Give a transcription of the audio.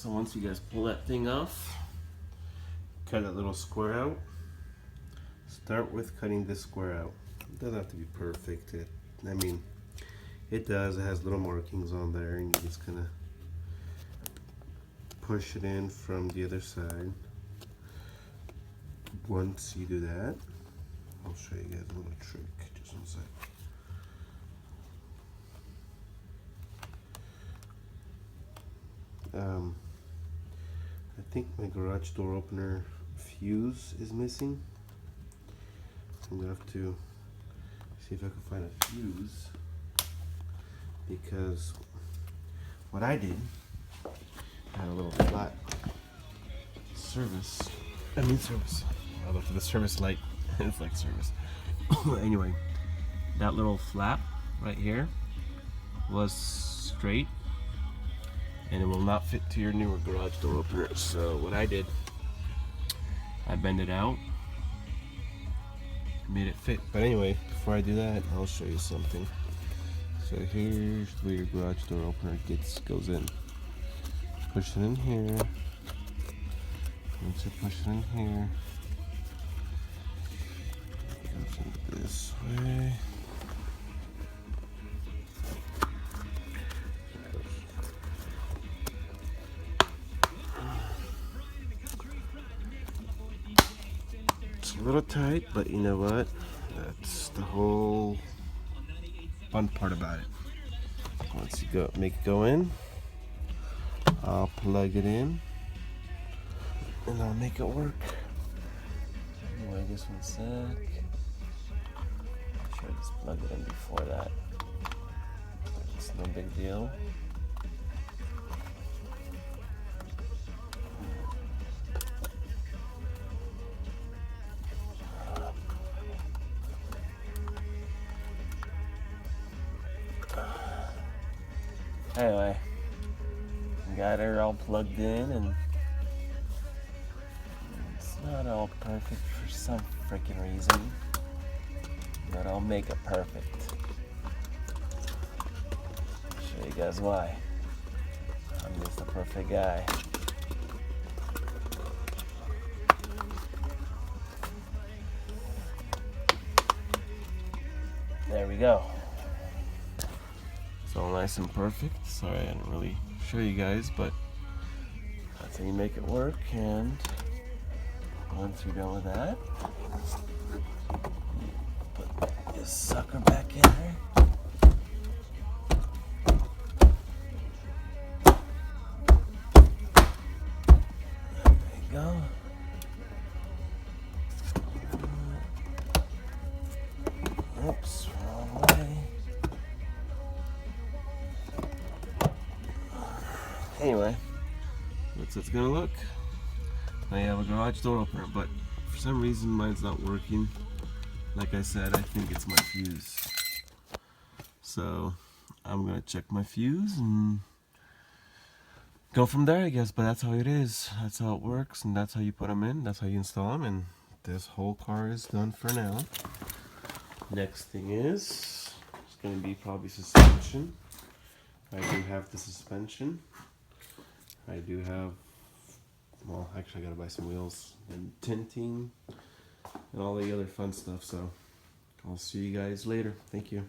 So once you guys pull that thing off, cut that little square out. Start with cutting this square out. It doesn't have to be perfect. I mean, it does. It has little markings on there, and you just kind of push it in from the other side. Once you do that, I'll show you guys a little trick. Just one sec. I think my garage door opener fuse is missing. I'm gonna have to see if I can find a fuse, because what I did, I had a little flat service. I mean service. I looked at the service light. It's like service. Anyway, that little flap right here was straight, and it will not fit to your newer garage door opener. So what I did, I bent it out, made it fit. But anyway, before I do that, I'll show you something. So here's where your garage door opener goes in. Push it in here. Once you push it in here, it goes in this way. It's a little tight, but you know what? That's the whole fun part about it. Once you make it go in, I'll plug it in, and I'll make it work. Anyway, just one sec. I'm sure I just plugged it in before that. It's no big deal. Anyway, got her all plugged in, and it's not all perfect for some freaking reason, but I'll make it perfect. I'll show you guys why. I'm just the perfect guy. There we go. It's all nice and perfect. Sorry I didn't really show you guys, but that's how you make it work. And once you're done with that, put this sucker back in there. There you go. Oops, wrong way. Anyway, that's how it's gonna look. I have a garage door opener, but for some reason mine's not working. Like I said, I think it's my fuse. So I'm gonna check my fuse and go from there, I guess. But that's how it is. That's how it works, and that's how you put them in. That's how you install them. And this whole car is done for now. Next thing is, it's gonna be probably suspension. I do have the suspension. I do have, well, actually I gotta buy some wheels and tinting and all the other fun stuff, so I'll see you guys later. Thank you.